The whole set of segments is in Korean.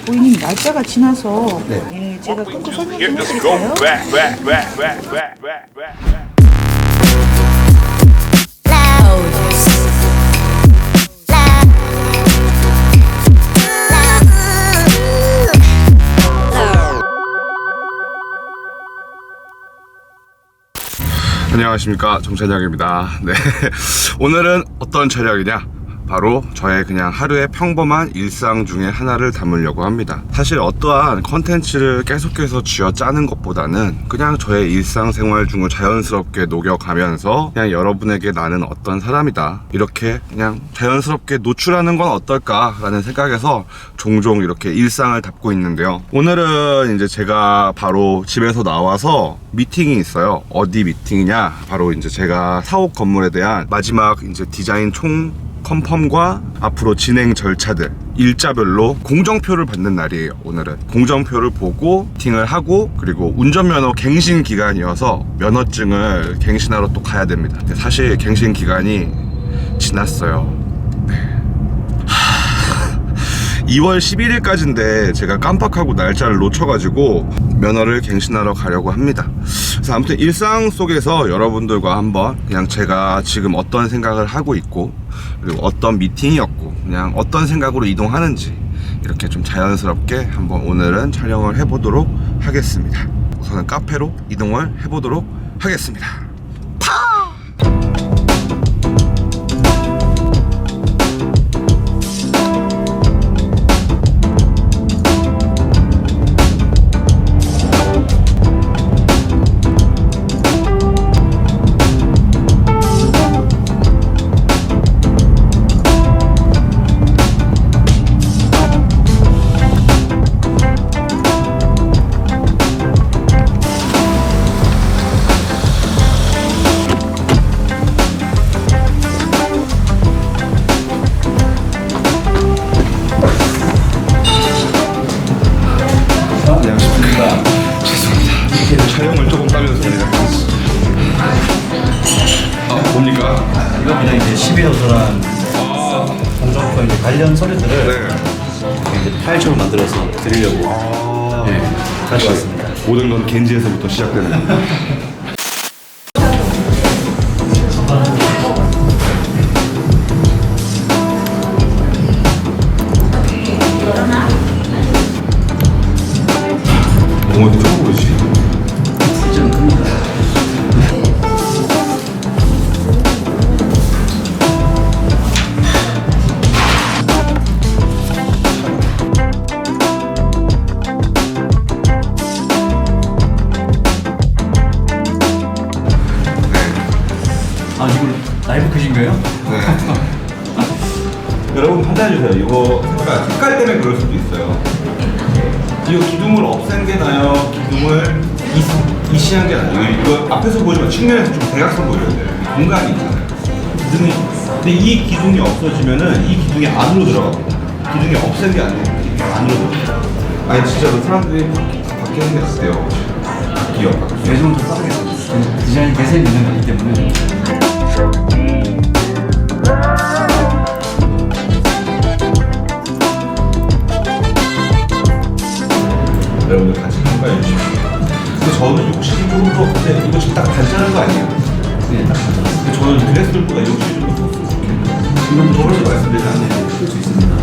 고객님 날짜가 지나서 네. 예, 제가 끊고 설명 좀 Just go 해드릴까요? back. 안녕하십니까, 정찬혁입니다. 네. 오늘은 어떤 촬영이냐, 바로 저의 그냥 하루의 평범한 일상 중에 하나를 담으려고 합니다. 사실 어떠한 컨텐츠를 계속해서 쥐어 짜는 것보다는 그냥 저의 일상생활 중을 자연스럽게 녹여가면서 그냥 여러분에게 나는 어떤 사람이다, 이렇게 그냥 자연스럽게 노출하는 건 어떨까라는 생각에서 종종 이렇게 일상을 담고 있는데요. 오늘은 이제 제가 바로 집에서 나와서 미팅이 있어요. 어디 미팅이냐, 바로 이제 제가 사옥 건물에 대한 마지막 이제 디자인 총 컨펌과 앞으로 진행 절차들 일자별로 공정표를 받는 날이에요. 오늘은 공정표를 보고 미팅을 하고, 그리고 운전면허 갱신 기간이어서 면허증을 갱신하러 또 가야 됩니다. 근데 사실 갱신 기간이 지났어요. 2월 11일까지인데 제가 깜빡하고 날짜를 놓쳐가지고 면허를 갱신하러 가려고 합니다. 그래서 아무튼 일상 속에서 여러분들과 한번 그냥 제가 지금 어떤 생각을 하고 있고, 그리고 어떤 미팅이었고, 그냥 어떤 생각으로 이동하는지 이렇게 좀 자연스럽게 한번 오늘은 촬영을 해보도록 하겠습니다. 우선은 카페로 이동을 해보도록 하겠습니다. 촬영을 조금 따면서 그냥 뭡니까? 이거 그냥 이제 12호선한 공정표 이제 관련 서류들을 네. 이제 파일처럼 만들어서 드리려고 가져왔습니다. 모든 건 겐지에서부터 시작되는. 뭐 이렇게 좁아 보이지? 좀 큽니다. 아, 이걸 라이브 컷인 거예요? 여러분 판단해주세요. 이거 색깔 때문에 그럴 수도 있어요. 이거 기둥을 없앤 게 나요? 기둥을 이시한 게 나요? 이거 앞에서 보여주면 측면에서 좀 대각선 보여야 돼요. 공간이 있잖아요. 기둥이, 근데 이 기둥이 없어지면은 이 기둥이 안으로 들어갑니다. 기둥이 없앤 게 아니고 이게 안으로 들어갑니다. 아니 진짜로 사람들이 바뀌는 게 낫대요. 기억. 요즘은 좀 빠르겠어요. 디자인 대세는 있는 거기 때문에. 여러분들 같이 평가해 주십시오. 근데 저는 욕심이 조금 더, 근데 이거 지금 딱 단짠한 거 아니에요? 네, 딱 맞아요. 근데 저는 드레스들보다 욕심이 좀 더 컸어요. 이건 저번에도 말씀드리지 않나요? 쓸 수 있습니다.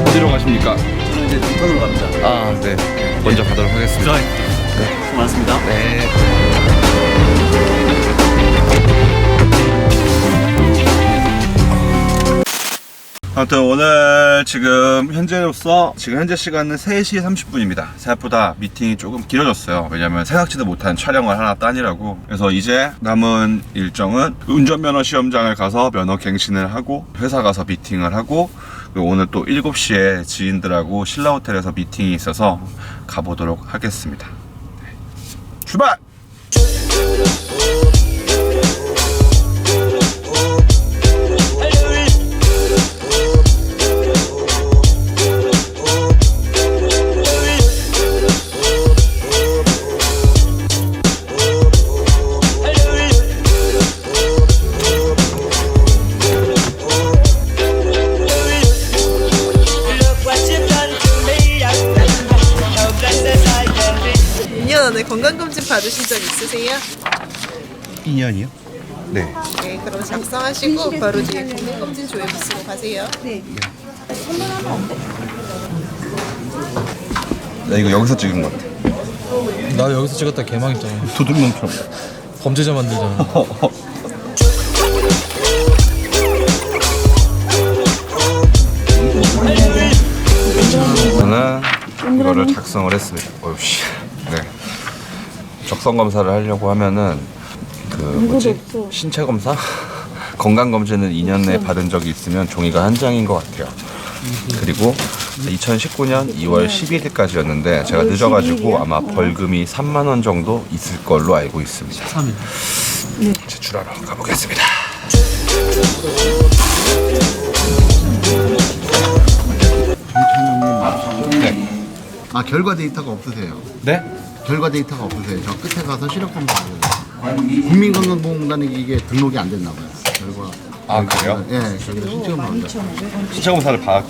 어디로 가십니까? 저는 이제 등판으로 갑니다. 아, 네. 먼저 가도록 하겠습니다. 수고 많습니다. 네. 아무튼 오늘 지금 현재 시간은 3시 30분입니다. 생각보다 미팅이 조금 길어졌어요. 왜냐면 생각지도 못한 촬영을 하나 따느라고. 그래서 이제 남은 일정은 운전면허 시험장을 가서 면허 갱신을 하고, 회사 가서 미팅을 하고, 그리고 오늘 또 7시에 지인들하고 신라호텔에서 미팅이 있어서 가보도록 하겠습니다. 네. 출발! 건강검진 받으신 적 있으세요? 2년이요? 네. 네, 그럼 작성하시고 바로 뒤에 건강검진 조회부스로 가세요. 네. 나 이거 여기서 찍은 것 같아. 나 여기서 찍었다 개망했잖아. 도둑놈처럼. 범죄자 만들잖아. 저는 이거를 작성을 했습니다. 어우씨. 네. 적성 검사를 하려고 하면은 그 뭐지? 신체 검사? 건강 검진을 2년 내에 받은 적이 있으면 종이가 한 장인 것 같아요. 그리고 2019년 2월 11일까지였는데 제가 늦어가지고 아마 벌금이 3만 원 정도 있을 걸로 알고 있습니다. 3일. 제출하러 가보겠습니다. 네. 아, 결과 데이터가 없으세요? 네? 결과 데이터가 없으세요? 저 끝에 가서 시력 검사 하세요. 국민건강보험공단에 이게 등록이 안 됐나 봐요. 결과. 아, 그래요? 예, 저기서 신체 검사 한다. 신체 검사를 받.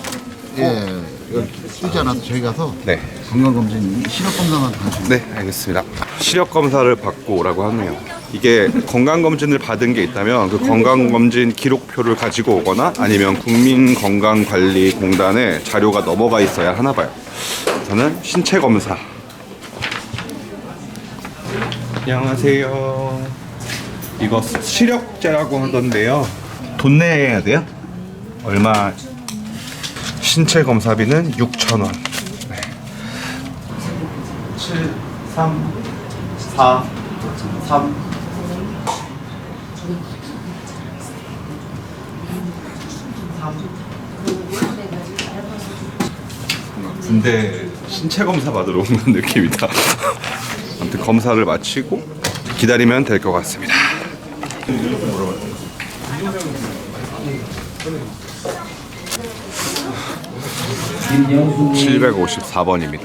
예, 이거 쓰지 않아서 저희 가서 네. 건강검진 시력 검사만 다시. 네, 알겠습니다. 시력 검사를 받고 오라고 하네요. 이게 건강 검진을 받은 게 있다면 그 건강 검진 기록표를 가지고 오거나 아니면 국민건강관리공단에 자료가 넘어가 있어야 하나 봐요. 저는 신체 검사. 안녕하세요. 이거 시력제라고 하던데요. 돈 내야 돼요? 얼마? 신체 검사비는 6,000원. 네. 7, 3, 4, 3. 군대 신체 검사 받으러 온 느낌이다. 아무튼 검사를 마치고 기다리면 될 것 같습니다. 754번입니다.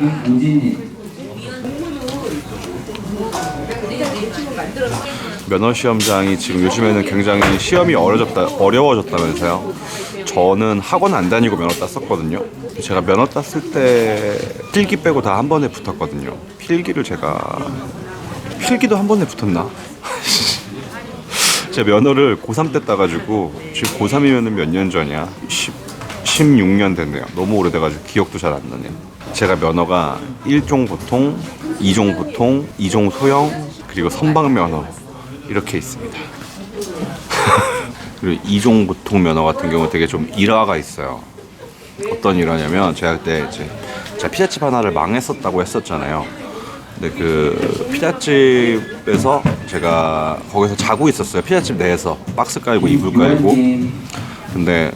면허 시험장이 지금 요즘에는 굉장히 시험이 어려워졌다면서요. 저는 학원 안 다니고 면허 땄었거든요. 제가 면허 땄을 때 필기 빼고 다 한 번에 붙었거든요. 필기도 한 번에 붙었나? 제 면허를 고3 때 따가지고 지금 고3이면 몇 년 전이야? 16년 됐네요. 너무 오래돼가지고 기억도 잘 안 나네요. 제가 면허가 1종 보통, 2종 보통, 2종 소형, 그리고 선박 면허 이렇게 있습니다. 그리고 2종 보통 면허 같은 경우 되게 좀 일화가 있어요. 어떤 일화냐면 제가 그때 제가 피자집 하나를 망했었다고 했었잖아요. 근데 그 피자집에서 제가 거기서 자고 있었어요. 피자집 내에서 박스 깔고 이불 깔고. 근데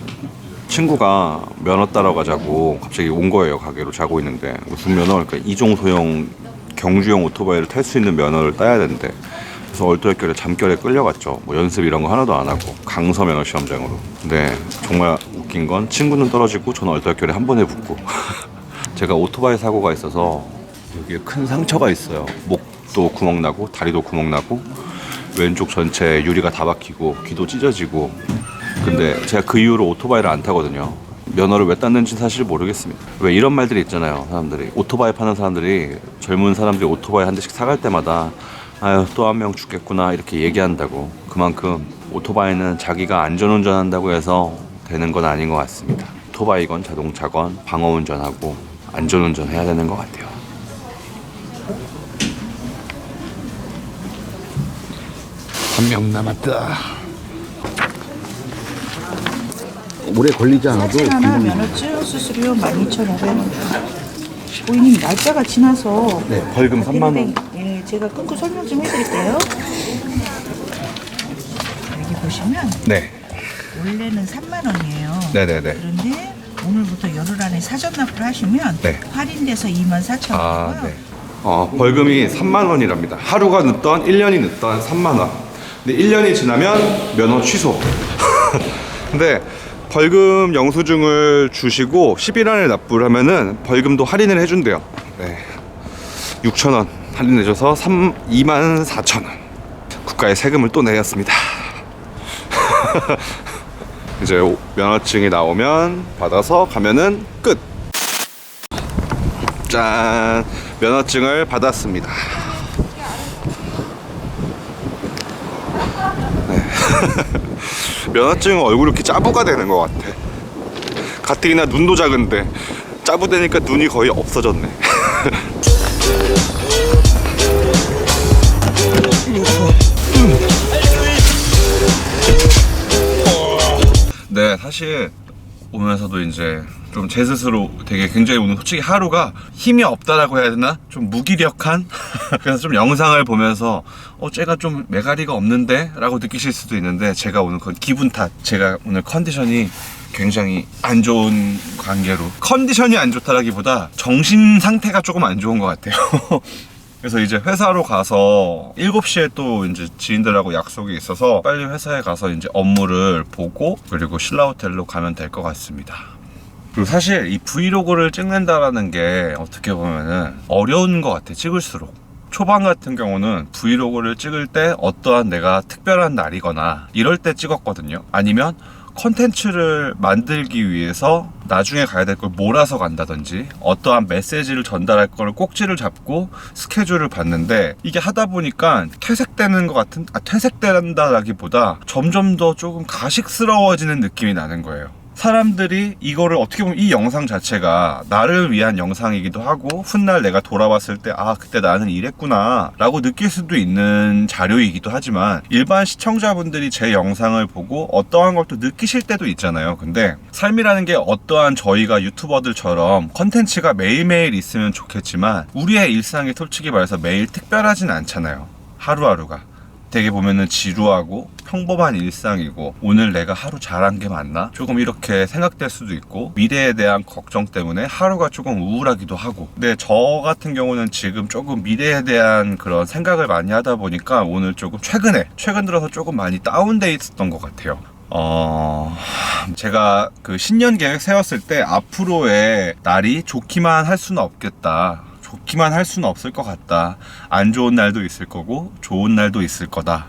친구가 면허 따러 가자고 갑자기 온 거예요. 가게로 자고 있는데 무슨 면허? 그러니까 2종 소형 경주용 오토바이를 탈 수 있는 면허를 따야 되는데 그래서 얼떨결에 잠결에 끌려갔죠. 뭐 연습 이런 거 하나도 안 하고 강서 면허 시험장으로. 근데 정말 웃긴 건 친구는 떨어지고 저는 얼떨결에 한 번에 붙고. 제가 오토바이 사고가 있어서 여기에 큰 상처가 있어요. 목도 구멍 나고 다리도 구멍 나고 왼쪽 전체 유리가 다 박히고 귀도 찢어지고. 근데 제가 그 이후로 오토바이를 안 타거든요. 면허를 왜 땄는지 사실 모르겠습니다. 왜 이런 말들이 있잖아요. 사람들이 오토바이 파는 사람들이 젊은 사람들이 오토바이 한 대씩 사갈 때마다 아유 또 한 명 죽겠구나 이렇게 얘기한다고. 그만큼 오토바이는 자기가 안전운전한다고 해서 되는 건 아닌 것 같습니다. 오토바이건 자동차건 방어운전하고 안전운전 해야 되는 것 같아요. 한 명 남았다. 오래 걸리지 않아도 사진 하나 면허증 수수료 12,500원. 고객님 날짜가 지나서 네, 벌금 3만 원. 예, 제가 끊고 설명 좀 해드릴게요. 여기 보시면 네. 원래는 3만 원이에요. 네네네. 그런데 오늘부터 열흘 안에 사전 납부를 하시면 네. 할인돼서 24,000원이고요. 아, 네. 벌금이 3만 원이랍니다. 하루가 늦던 1년이 늦던 3만 원. 근데 1년이 지나면 면허 취소. 근데 벌금 영수증을 주시고 10일 안에 납부를 하면은 벌금도 할인을 해준대요. 네. 6,000원 할인해줘서 24,000원. 국가에 세금을 또 내었습니다. 이제 면허증이 나오면 받아서 가면은 끝. 짠, 면허증을 받았습니다. 면허증은 얼굴이 이렇게 짜부가 되는 것 같아. 가뜩이나 눈도 작은데 짜부되니까 눈이 거의 없어졌네. 네, 사실 오면서도 이제 좀 제 스스로 되게 굉장히 오늘 솔직히 하루가 힘이 없다라고 해야 되나? 좀 무기력한? 그래서 좀 영상을 보면서 쟤가 좀 매가리가 없는데? 라고 느끼실 수도 있는데 제가 오늘 기분 탓, 제가 오늘 컨디션이 굉장히 안 좋은 관계로, 컨디션이 안 좋다라기보다 정신 상태가 조금 안 좋은 것 같아요. 그래서 이제 회사로 가서 7시에 또 이제 지인들하고 약속이 있어서 빨리 회사에 가서 이제 업무를 보고 그리고 신라호텔로 가면 될 것 같습니다. 그리고 사실 이 브이로그를 찍는다라는 게 어떻게 보면은 어려운 것 같아, 찍을수록. 초반 같은 경우는 브이로그를 찍을 때 어떠한 내가 특별한 날이거나 이럴 때 찍었거든요. 아니면 컨텐츠를 만들기 위해서 나중에 가야 될 걸 몰아서 간다든지 어떠한 메시지를 전달할 걸 꼭지를 잡고 스케줄을 봤는데 이게 하다 보니까 퇴색되는 것 같은, 퇴색된다라기보다 점점 더 조금 가식스러워지는 느낌이 나는 거예요. 사람들이 이거를 어떻게 보면 이 영상 자체가 나를 위한 영상이기도 하고 훗날 내가 돌아봤을 때 그때 나는 이랬구나 라고 느낄 수도 있는 자료이기도 하지만 일반 시청자분들이 제 영상을 보고 어떠한 걸 또 느끼실 때도 있잖아요. 근데 삶이라는 게 어떠한 저희가 유튜버들처럼 컨텐츠가 매일매일 있으면 좋겠지만 우리의 일상이 솔직히 말해서 매일 특별하진 않잖아요. 하루하루가 되게 보면은 지루하고 평범한 일상이고 오늘 내가 하루 잘한 게 맞나? 조금 이렇게 생각될 수도 있고 미래에 대한 걱정 때문에 하루가 조금 우울하기도 하고. 근데 저 같은 경우는 지금 조금 미래에 대한 그런 생각을 많이 하다 보니까 오늘 조금 최근 들어서 조금 많이 다운돼 있었던 것 같아요. 제가 그 신년 계획 세웠을 때 앞으로의 날이 좋기만 할 수는 없겠다. 좋기만 할 수는 없을 것 같다. 안 좋은 날도 있을 거고 좋은 날도 있을 거다.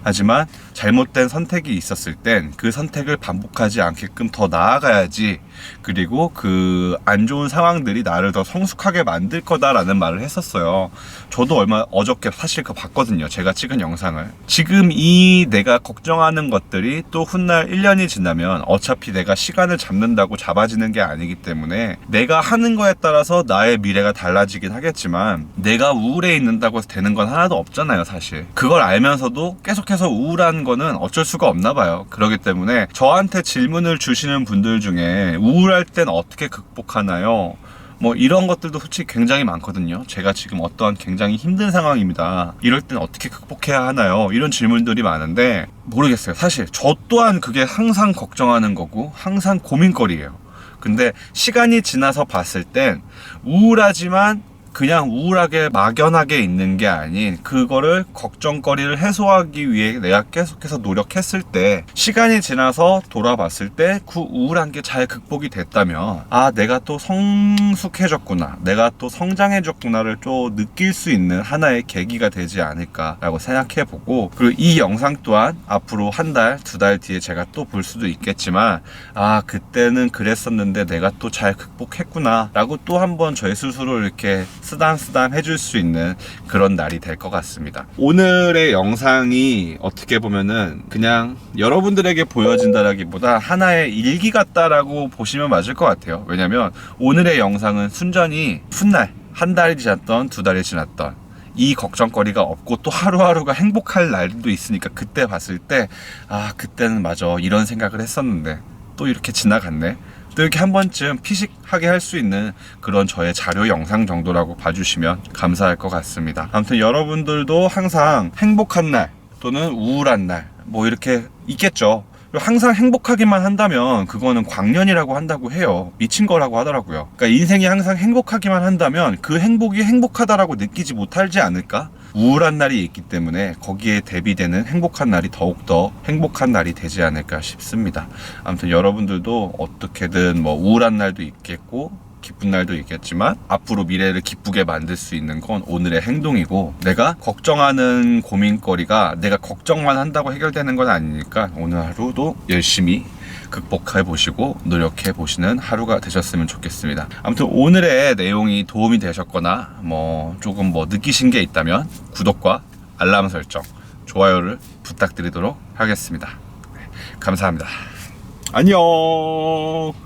하지만 잘못된 선택이 있었을 땐 그 선택을 반복하지 않게끔 더 나아가야지. 그리고 그 안 좋은 상황들이 나를 더 성숙하게 만들 거다라는 말을 했었어요. 저도 어저께 사실 그거 봤거든요. 제가 찍은 영상을. 지금 이 내가 걱정하는 것들이 또 훗날 1년이 지나면 어차피 내가 시간을 잡는다고 잡아지는 게 아니기 때문에 내가 하는 거에 따라서 나의 미래가 달라지긴 하겠지만 내가 우울해 있는다고 해서 되는 건 하나도 없잖아요, 사실. 그걸 알면서도 계속해서 우울한 거는 어쩔 수가 없나 봐요. 그렇기 때문에 저한테 질문을 주시는 분들 중에 우울할 땐 어떻게 극복하나요? 뭐 이런 것들도 솔직히 굉장히 많거든요. 제가 지금 어떠한 굉장히 힘든 상황입니다. 이럴 땐 어떻게 극복해야 하나요? 이런 질문들이 많은데 모르겠어요. 사실 저 또한 그게 항상 걱정하는 거고 항상 고민거리예요. 근데 시간이 지나서 봤을 땐 우울하지만 그냥 우울하게 막연하게 있는 게 아닌 그거를 걱정거리를 해소하기 위해 내가 계속해서 노력했을 때 시간이 지나서 돌아봤을 때 그 우울한 게 잘 극복이 됐다면 내가 또 성숙해졌구나, 내가 또 성장해졌구나를 또 느낄 수 있는 하나의 계기가 되지 않을까라고 생각해보고, 그리고 이 영상 또한 앞으로 한 달, 2달 뒤에 제가 또 볼 수도 있겠지만 그때는 그랬었는데 내가 또 잘 극복했구나 라고 또 한번 저희 스스로 이렇게 쓰담쓰담 해줄 수 있는 그런 날이 될 것 같습니다. 오늘의 영상이 어떻게 보면은 그냥 여러분들에게 보여진다라기보다 하나의 일기 같다라고 보시면 맞을 것 같아요. 왜냐면 오늘의 영상은 순전히 훗날, 한 달이 지났던 2달이 지났던 이 걱정거리가 없고 또 하루하루가 행복할 날도 있으니까 그때 봤을 때 그때는 맞아 이런 생각을 했었는데 또 이렇게 지나갔네, 또 이렇게 한 번쯤 피식하게 할 수 있는 그런 저의 자료 영상 정도라고 봐주시면 감사할 것 같습니다. 아무튼 여러분들도 항상 행복한 날 또는 우울한 날 뭐 이렇게 있겠죠. 항상 행복하기만 한다면 그거는 광년이라고 한다고 해요. 미친 거라고 하더라고요. 그러니까 인생이 항상 행복하기만 한다면 그 행복이 행복하다라고 느끼지 못하지 않을까? 우울한 날이 있기 때문에 거기에 대비되는 행복한 날이 더욱더 행복한 날이 되지 않을까 싶습니다. 아무튼 여러분들도 어떻게든 뭐 우울한 날도 있겠고 기쁜 날도 있겠지만 앞으로 미래를 기쁘게 만들 수 있는 건 오늘의 행동이고, 내가 걱정하는 고민거리가 내가 걱정만 한다고 해결되는 건 아니니까 오늘 하루도 열심히 극복해 보시고 노력해 보시는 하루가 되셨으면 좋겠습니다. 아무튼 오늘의 내용이 도움이 되셨거나 조금 느끼신 게 있다면 구독과 알람 설정, 좋아요를 부탁드리도록 하겠습니다. 네, 감사합니다. 안녕.